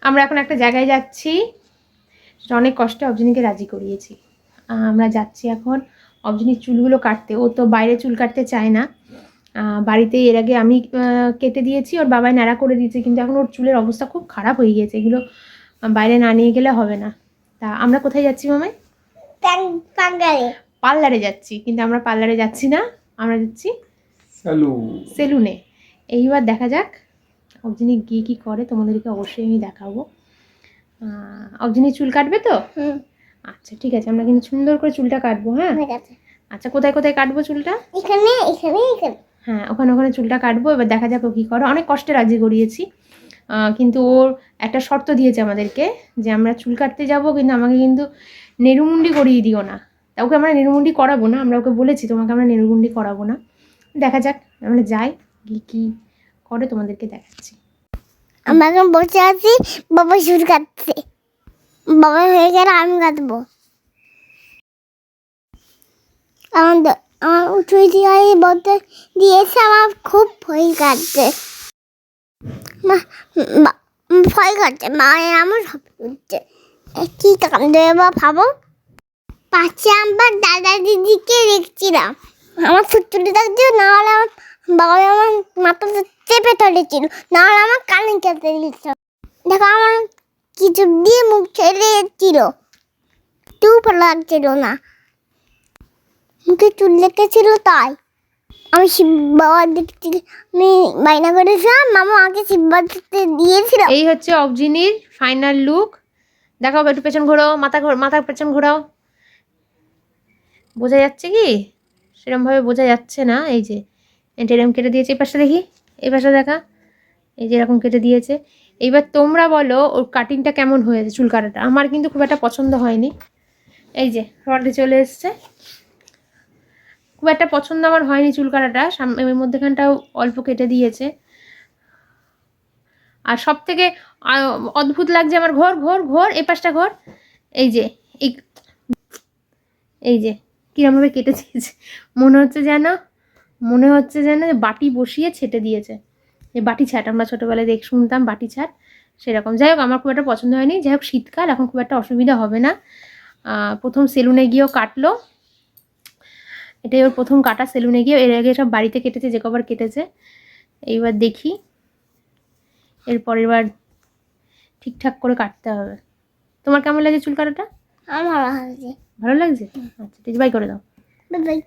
আমরা এখন একটা জায়গায় যাচ্ছি, সেটা অনেক কষ্টে অবজিনীকে রাজি করিয়েছি। আমরা যাচ্ছি এখন অবজিনীর চুলগুলো কাটতে। ও তো বাইরে চুল কাটতে চায় না, বাড়িতে এর আগে আমি কেটে দিয়েছি, ওর বাবাই ন্যাড়া করে দিয়েছে, কিন্তু এখন ওর চুলের অবস্থা খুব খারাপ হয়ে গিয়েছে, এগুলো বাইরে না নিয়ে গেলে হবে না। তা আমরা কোথায় যাচ্ছি মামাই? পার্লারে যাচ্ছি, কিন্তু আমরা পার্লারে যাচ্ছি না, আমরা যাচ্ছি সেলুনে। এইবার দেখা যাক অবজিনী গিয়ে কী করে, তোমাদেরকে অবশ্যই আমি দেখাবো। অবজিনী চুল কাটবে তো? আচ্ছা ঠিক আছে, আমরা কিন্তু সুন্দর করে চুলটা কাটবো। হ্যাঁ আচ্ছা, কোথায় কোথায় কাটবো চুলটা? এখানে এখানে এখানে। হ্যাঁ ওখানে ওখানে চুলটা কাটবো। এবার দেখা যাক ও কী করে। অনেক কষ্টে রাজি করিয়েছি, কিন্তু ওর একটা শর্ত দিয়েছে আমাদেরকে যে আমরা চুল কাটতে যাব, কিন্তু আমাকে কিন্তু নেড়ুমুন্ডি করিয়ে দিও না। তা ওকে আমরা নেড়ুমুন্ডি করাবো না, আমরা ওকে বলেছি তোমাকে আমরা নেড়ুমুন্ডি করাবো না। দেখা যাক, আমরা যাই গিয়ে কী করে তোমাদেরকে দেখাচ্ছি। আমরা এখন বসে আছি, বাবা চুল কাটছে, বাবা হয়ে গেলে আমি কাটবো। আমার উঠুই দিয়ে বলতে দিয়েছে, আমার খুব ভয় কাটছে, ভয় কাটছে, মায়ের আমার সব উঠছে, কি কান্দে বা ভাবো। পাশে আমার দাদা দিদিকে দেখছিলাম, আমার ছুটছুটি থাকছিল, নাহলে আমার বাবা আমার মাথাটা চেপে ধরেছিল, নাহলে আমার কানে কেটে দিচ্ছিল। দেখো আমার কিছু দিয়ে মুখ ছেড়ে যাচ্ছিল, একটু ভালো লাগছিল না, মুখে চুল লেগেছিল, তাই আমি শিব বাবা দেখতে আমি বায়না করেছিলাম, মামা আগে শিব বাবাতে দিয়েছিল। এই হচ্ছে অবজিনীর ফাইনাল লুক। দেখাও একটু পেছন ঘোরাও, মাথা পেছন ঘোরাও। বোঝা যাচ্ছে কি? সেরকমভাবে বোঝা যাচ্ছে না। এই যে এটা এরকম কেটে দিয়েছে, এই পাশটা দেখি, এই পাশটা দেখা, এই যে এরকম কেটে দিয়েছে। এইবার তোমরা বলো ওর কাটিংটা কেমন হয়েছে, চুল কাটাটা। আমার কিন্তু খুব একটা পছন্দ হয়নি। এই যে রডে চলে এসছে, খুব একটা পছন্দ আমার হয়নি চুল কাটাটা। এর মধ্যেখানটাও অল্প কেটে দিয়েছে। আর সব থেকে অদ্ভুত লাগছে আমার, ঘোর ঘোর ঘোর, এই পাশটা ঘোর, এই যে এই যে কিরমভাবে কেটে দিয়েছে, মনে হচ্ছে যেন বাটি বসিয়ে ছেটে দিয়েছে। এই বাটি ছাট আমরা ছোটোবেলায় শুনতাম, বাটি ছাট, সেরকম। যাই হোক, আমার খুব একটা পছন্দ হয়নি। যাই হোক, শীতকাল, এখন খুব একটা অসুবিধা হবে না। প্রথম সেলুনে গিয়েও কাটলো, এটাই ওর প্রথম কাটা সেলুনে গিয়ে। এর আগে সব বাড়িতে কেটেছে, যে কবার কেটেছে। এইবার দেখি এরপরের বার ঠিকঠাক করে কাটতে হবে। তোমার কেমন লাগে চুল কাটাটা? আমার ভালো লাগছে। ভালো লাগছে? আচ্ছা ঠিক, বাই করে দাও। Bye bye.